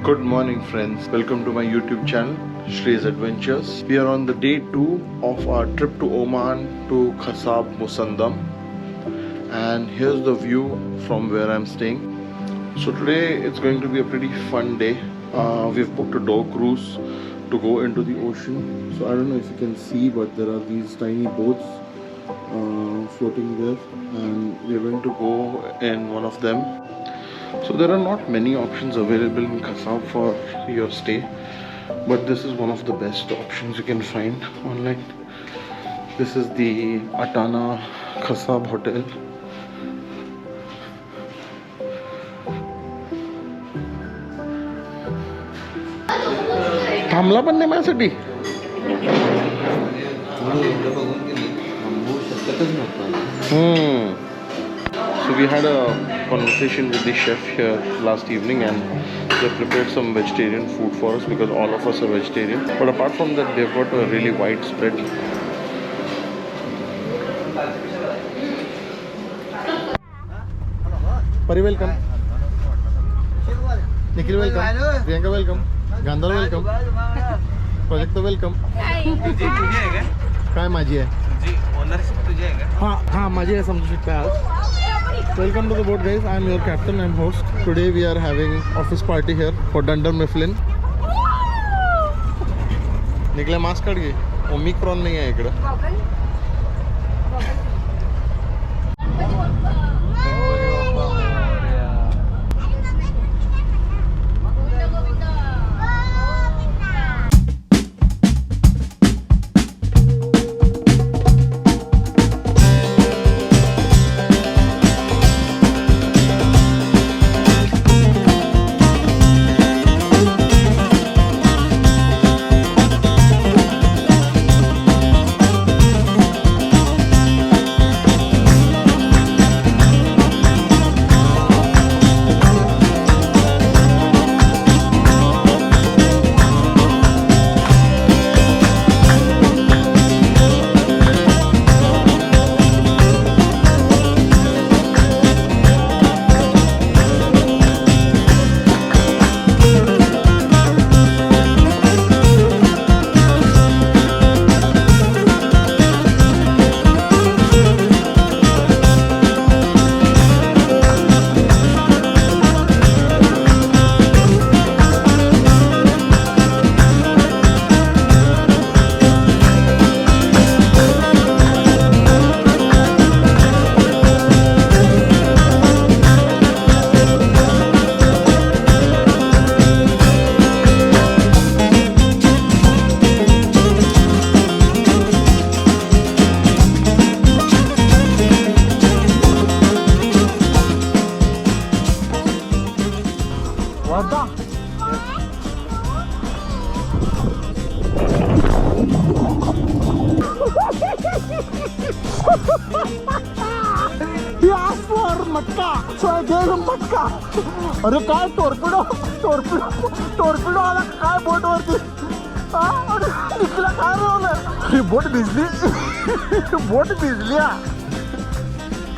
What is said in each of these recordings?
Good morning friends, welcome to my YouTube channel Shree's Adventures. We are on the day 2 of our trip to Oman to Khasab Musandam, and here's the view from where I'm staying. So today it's going to be a pretty fun day. We've booked a dog cruise to go into the ocean. So I don't know if you can see, but there are these tiny boats floating there, and we're going to go in one of them. So there are not many options available in Khasab for your stay, but this is one of the best options you can find online. This is the Atana Khasab Hotel. थांबला पण नाही माझ्यासाठी. So we had a conversation with the chef here last evening, and they prepared some vegetarian food for us because all of us are vegetarian. But apart from that, they've got a really wide spread. Pari welcome. Nikhil welcome. Priyanka welcome. Gandhar welcome. Projector welcome. काय माझी आहे? Ownership तुझी आहे का? हाँ माझी आहे समजू शकता आज. Welcome to the boat guys, I am your captain and host. Today we are having office party here for Dunder Mifflin. निकले मास्क काढ घे, ओमिक्रॉन नाही आहे इकडे. अरे काय टोर्पिडो टोर्पिडो आला काय बोट वरती. निकला काय रोवलं, बोट भिजली.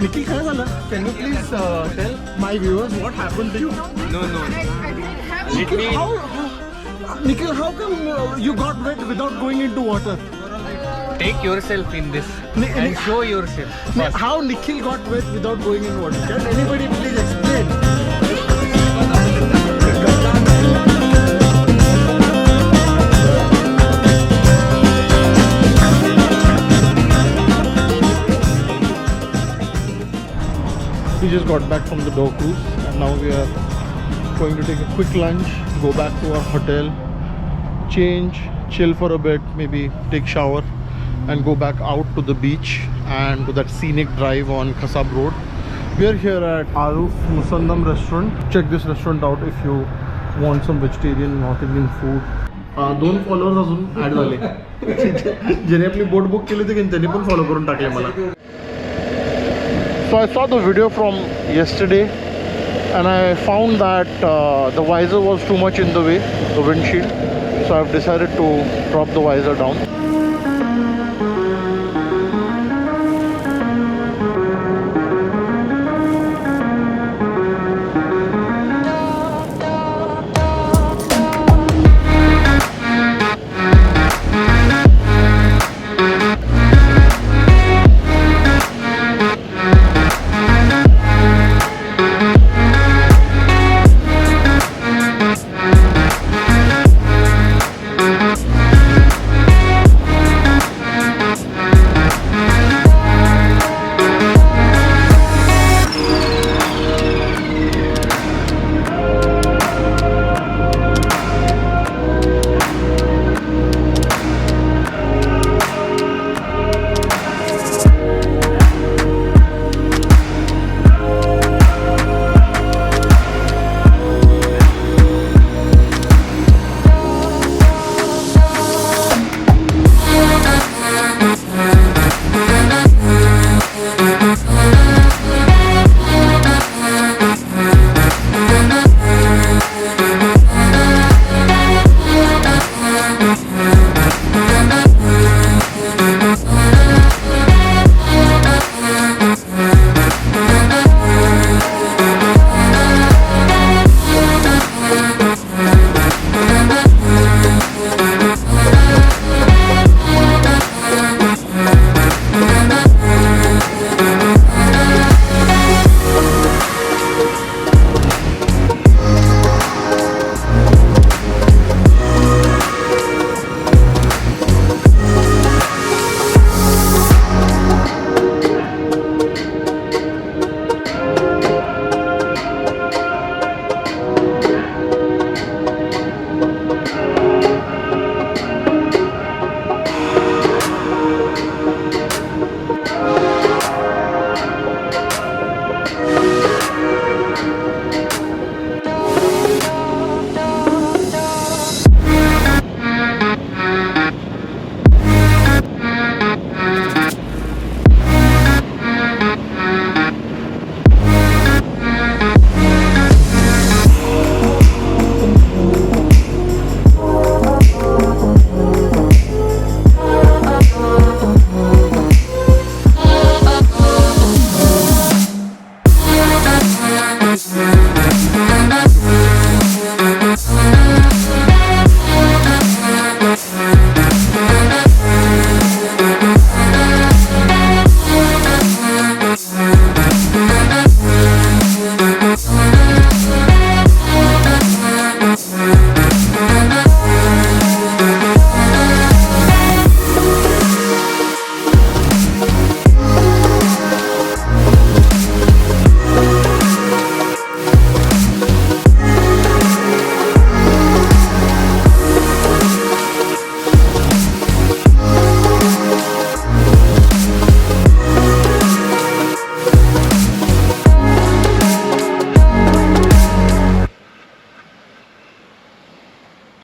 Nikki, काय झालं? Can you please tell my viewers what happened to you? No. Nikhil, how come you got wet without going into water? Take yourself in this and show yourself. How Nikhil got wet without going in water? Can anybody please explain? We just got back from the Dhow cruise, and now we are going to take a quick lunch, go back to our hotel, change, chill for a bit, maybe take shower, and go back out to the beach and to that scenic drive on Khasab Road We are here at Aruf Musandam restaurant. Check this restaurant out if you want some vegetarian North Indian food. 2 followers अजून add झाले. ज्याने आपली boat book केली होती त्यांनी पण follow करून टाकले मला. So I saw the video from yesterday and I found that the visor was too much in the way, the windshield. So I've decided to drop the visor down.